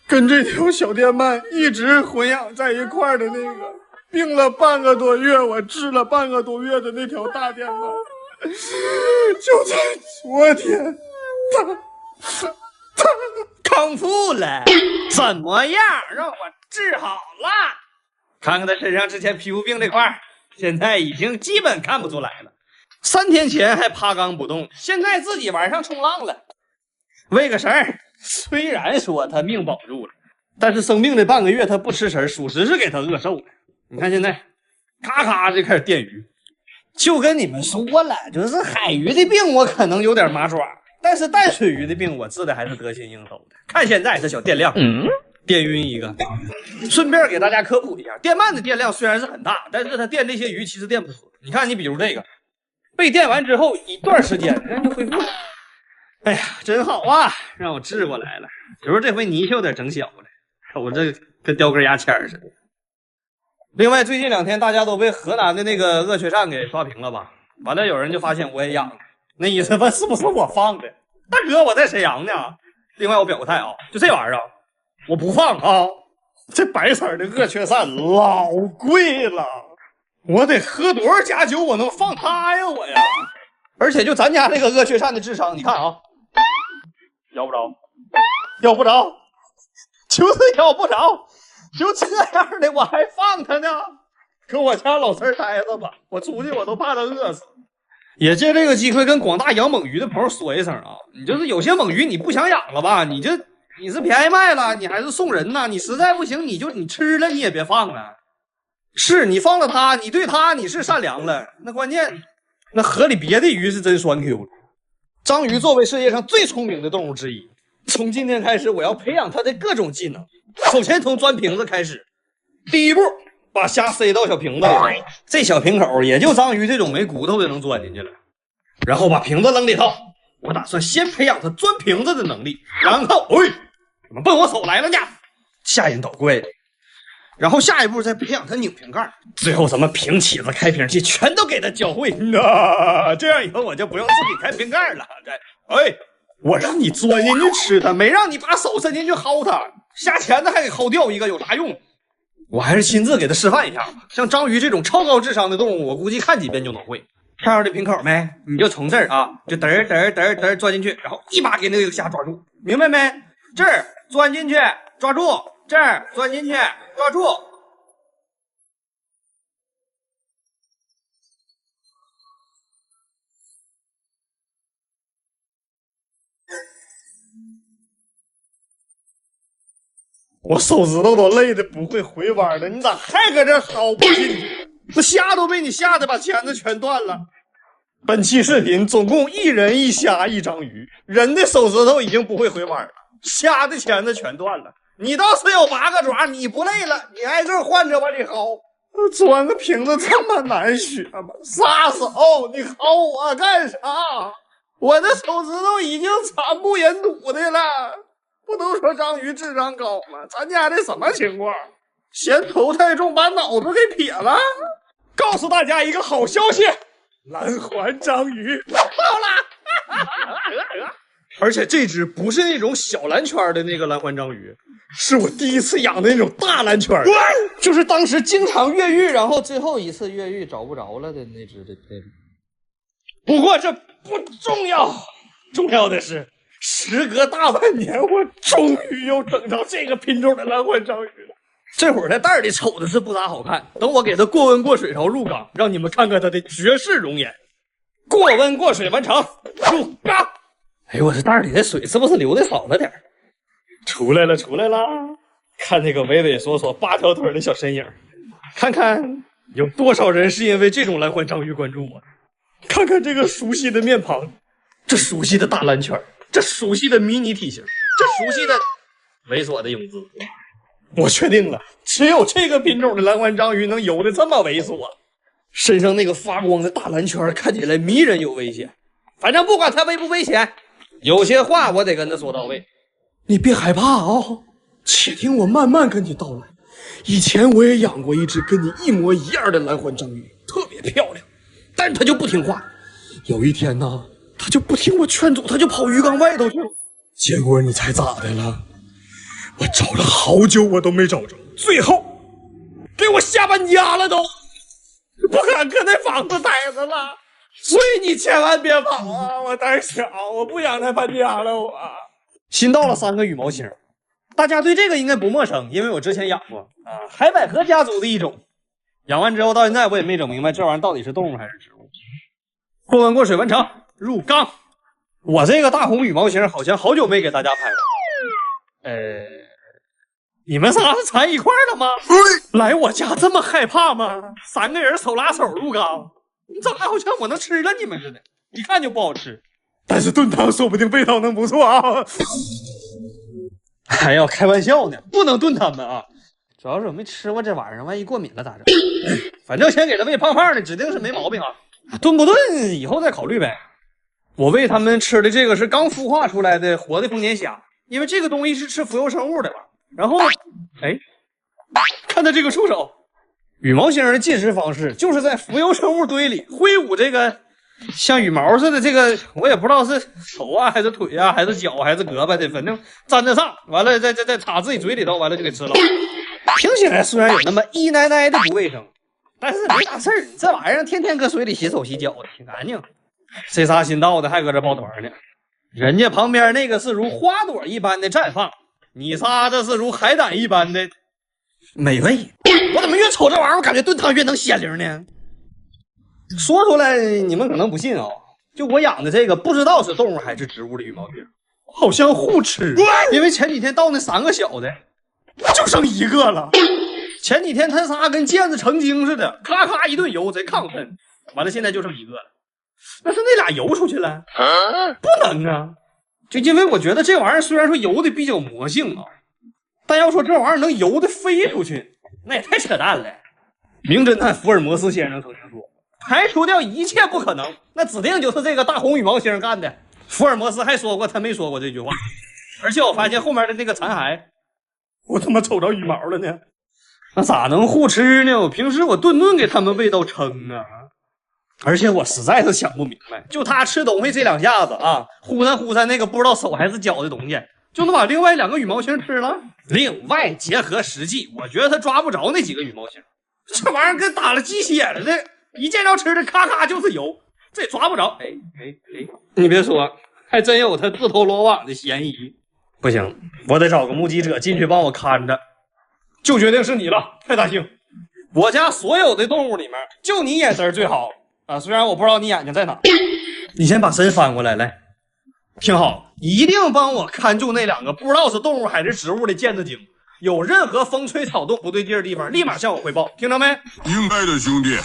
跟这条小电鳗一直混养在一块的那个病了半个多月，我治了半个多月的那条大电鳗，就在昨天，他康复了，怎么样？让我治好了。看看他身上之前皮肤病这块，现在已经基本看不出来了。3天前还趴缸不动，现在自己晚上冲浪了。喂个食儿，虽然说他命保住了，但是生病这半个月他不吃食儿，属实是给他饿瘦了。你看现在，咔咔就开始电鱼。就跟你们说了，就是海鱼的病我可能有点麻爪，但是淡水鱼的病我治的还是得心应手的。看现在这小电量，电晕一个。顺便给大家科普一下，电鳗的电量虽然是很大，但是它电这些鱼其实电不死。你看，你比如这个，被电完之后一段时间人就恢复了。哎呀，真好啊，让我治过来了。只是这回泥鳅有点整小了，瞅着跟叼根牙签似的。另外，最近2天大家都被河南的那个鳄雀鳝给刷屏了吧？完了，有人就发现我也养了，那意思问是不是我放的？大哥，我在沈阳呢。另外，我表个态啊，就这玩意儿，我不放啊。这白色的鳄雀鳝老贵了，我得喝多少假酒我能放它呀？我呀！而且就咱家这个鳄雀鳝的智商，你看啊，要不着，要不着，就是要不着。就这样的我还放它呢，跟我家老三待着吧，我出去我都怕他饿死。也借这个机会跟广大养猛鱼的朋友说一声啊，你就是有些猛鱼你不想养了吧，你是便宜卖了，你还是送人呐，你实在不行你吃了你也别放了。是你放了它，你对它你是善良了，那关键那河里别的鱼是真酸 Q 了。章鱼作为世界上最聪明的动物之一，从今天开始我要培养它的各种技能。首先从钻瓶子开始，第一步把虾塞到小瓶子里，这小瓶口也就章鱼这种没骨头的能钻进去了。然后把瓶子扔里头，我打算先培养它钻瓶子的能力，然后怎么奔我手来了呢？吓人倒怪的。然后下一步再培养它拧瓶盖，最后什么瓶起子、开瓶器全都给它教会。这样以后我就不用自己开瓶盖了。我让你钻进去吃它，没让你把手伸进去薅它，下钳子还给薅掉一个，有啥用？我还是亲自给它示范一下吧。像章鱼这种超高智商的动物，我估计看几遍就能会。看着这瓶口没？你就从这儿啊，就嘚儿嘚儿嘚儿嘚儿钻进去，然后一把给那个虾抓住，明白没？这儿钻进去，抓住；这儿钻进去，抓住。我手指头都累得不会回弯了，你咋还搁这薅不进去？那虾都被你吓得把钳子全断了。本期视频总共1人1虾1章鱼，人的手指头已经不会回弯了，虾的钳子全断了。你倒是有8个爪，你不累了，你挨个换着往里薅。钻个瓶子这么难学吗？撒手！你薅我干啥？我的手指头已经惨不忍睹的了。不都说章鱼智商高吗？咱家这什么情况？嫌头太重，把脑子给撇了。告诉大家一个好消息，蓝环章鱼到了。而且这只不是那种小蓝圈的那个蓝环章鱼，是我第一次养的那种大蓝圈，就是当时经常越狱，然后最后一次越狱找不着了的那只的。不过这不重要，重要的是时隔大半年，我终于又等到这个品种的蓝环章鱼了。这会儿在袋里瞅的是不咋好看，等我给它过温过水然后入缸，让你们看看它的绝世容颜。过温过水完成，入缸。哎呦，我这袋里的水是不是流的少了点？出来了，出来了！看那个畏畏缩缩8条腿的小身影，看看有多少人是因为这种蓝环章鱼关注我。看看这个熟悉的面庞，这熟悉的大蓝圈，这熟悉的迷你体型，这熟悉的猥琐的泳姿。我确定了，只有这个品种的蓝环章鱼能游得这么猥琐，身上那个发光的大蓝圈看起来迷人又危险。反正不管它危不危险，有些话我得跟他说到位。你别害怕哦，且听我慢慢跟你道来。以前我也养过一只跟你一模一样的蓝环章鱼，特别漂亮，但它就不听话。有一天呢，它就不听我劝阻，它就跑鱼缸外头去了。结果你猜咋的了？我找了好久，我都没找着，最后给我吓搬家了都，不敢搁那房子待着了。所以你千万别跑啊！我胆小，我不想再搬家了。我新到了3个羽毛星，大家对这个应该不陌生，因为我之前养过啊，海百合家族的一种。养完之后到现在我也没整明白这玩意儿到底是动物还是植物。过温过水完成，入缸。我这个大红羽毛星好像好久没给大家拍了。你们仨是缠一块了吗？来我家这么害怕吗？3个人手拉手入缸，你咋好像我能吃了你们似的？一看就不好吃。但是炖汤说不定味道能不错啊！还要开玩笑呢，不能炖他们啊！主要是我没吃过这玩意儿，万一过敏了咋整？反正先给他喂胖胖的，指定是没毛病啊。炖不炖以后再考虑呗。我喂他们吃的这个是刚孵化出来的活的丰年虾，因为这个东西是吃浮游生物的嘛。然后，看他这个出手，羽毛星的进食方式就是在浮游生物堆里挥舞这个像羽毛似的这个，我也不知道是手啊还是腿啊还是脚还是胳膊的，反正粘得上，完了再插自己嘴里头，完了就给吃了。听起来虽然有那么一奶奶的不卫生，但是没啥事儿。这玩意儿天天搁水里洗手洗脚的，挺干净。这仨新到的还搁这抱团呢，人家旁边那个是如花朵一般的绽放，你仨这是如海胆一般的美味。我怎么越瞅这玩意儿，我感觉炖汤越能鲜灵呢？说出来你们可能不信啊，就我养的这个不知道是动物还是植物的羽毛星，好像互吃。因为前几天到那3个小的就剩1个了。前几天他仨跟毽子成精似的，咔咔一顿游，贼亢奋。完了现在就剩1个了。但是那俩游出去了？不能啊！就因为我觉得这玩意儿虽然说游的比较魔性啊，但要说这玩意儿能游的飞出去，那也太扯淡了。名侦探福尔摩斯先生曾经说，排除掉一切不可能，那指定就是这个大红羽毛星干的。福尔摩斯还说过他没说过这句话。而且我发现后面的那个残骸，我他妈瞅着羽毛了呢。那咋能互吃呢？我平时我顿给他们喂到撑啊。而且我实在是想不明白，就他吃东西这2下子啊，忽闪那个不知道手还是脚的东西，就能把另外2个羽毛星吃了。另外结合实际，我觉得他抓不着那几个羽毛星，这玩意儿跟打了鸡血似的，一见着吃的咔咔就是油，这也抓不着。你别说，还真有他自投罗网的嫌疑。不行，我得找个目击者进去帮我看着。就决定是你了，派大星。我家所有的动物里面，就你眼神最好啊！虽然我不知道你眼睛在哪。你先把身翻过来，来，听好，一定帮我看住那2个不知道是动物还是植物的毽子精。有任何风吹草动不对劲的地方，立马向我汇报，听着没？应该的，兄弟。